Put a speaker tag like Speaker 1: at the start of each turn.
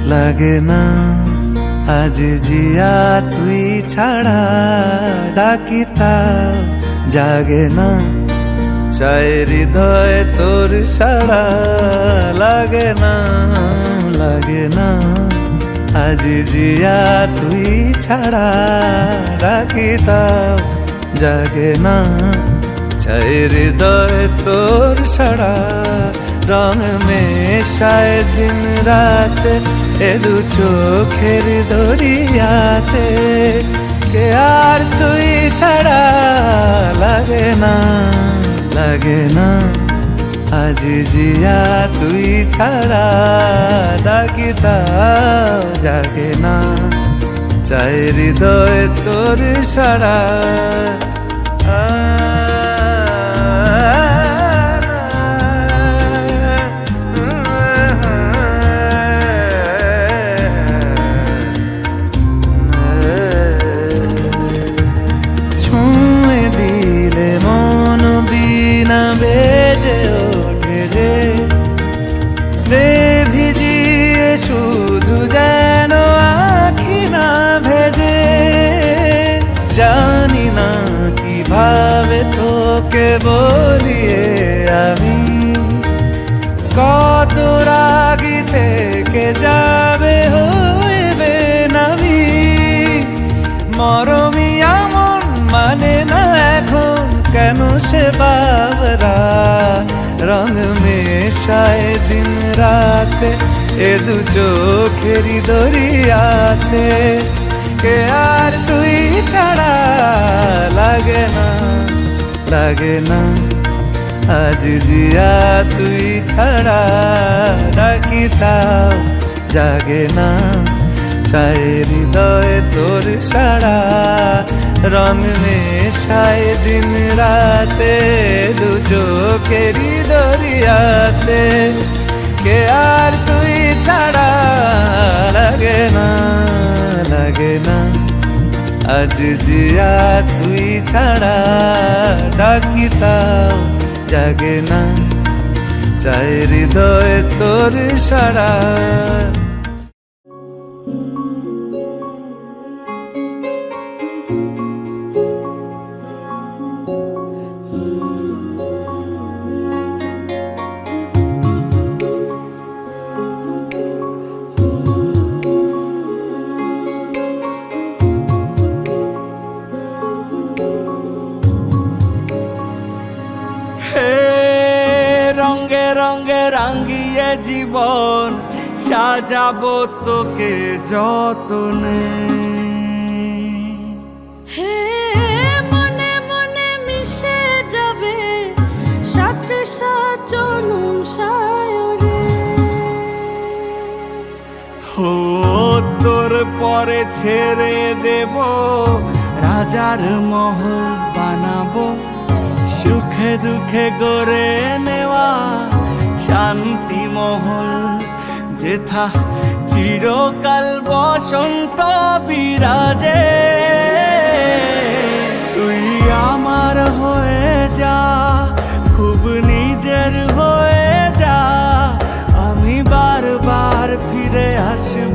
Speaker 1: লাগে না আজ জিয়া তুই ছাড়া ডাকি তাও জাগে না চাই হৃদয় তোর সাড়া লাগে না আজ জিয়া তুই ছাড়া ডাকি তাও জাগে না চাই হৃদয় তোর সাড়া রং মেশায় দিন রাত এ দু চোখের দরিয়াতে কে আর তুই ছাড়া লাগে না আজ জিয়া তুই ছাড়া ডাকি তাও জাগে না চাই হৃদয় তোর সাড়া বেজে ওঠে যে ভিজিয়ে শুধু যেন আখি না ভেজে জানি না কিভাবে তোকে বলিয়ে আমি কত রাগি থেকে যাবে হইবে নামি মরমি এমন মানে না এখন কেন সে বাবরা রং মেশায় দিন রাতে এ দু চোখেরি দরিয়াতে কে আর তুই ছাড়া লাগে না আজ জিয়া তুই ছাড়া ডাকি তাও জাগে না চাই হৃদয় তোর সাড়া রং মেশায় দিন রাতে দু চোখেরি দরিয়াতে কে আর তুই ছাড়া লাগে না আজ জিয়া তুই ছাড়া ডাকি তাও জাগে না চাই হৃদয় তোর সাড়া
Speaker 2: রঙে রঙে রাঙিয়ে জীবন সাজাবো তোকে যতনে
Speaker 3: হে মনে মনে মিশে যাবে সাথে সাজনুম সায়রে
Speaker 2: ও তোর পরে ছেড়ে দেব রাজার মহল বানাবো সুখে দুঃখে গড়ে নেওয়া শান্তি মহল যেথা চিরকাল বসন্ত বিরাজে তুই আমার হয়ে যা খুব নিজের হয়ে যা আমি বারবার ফিরে আসব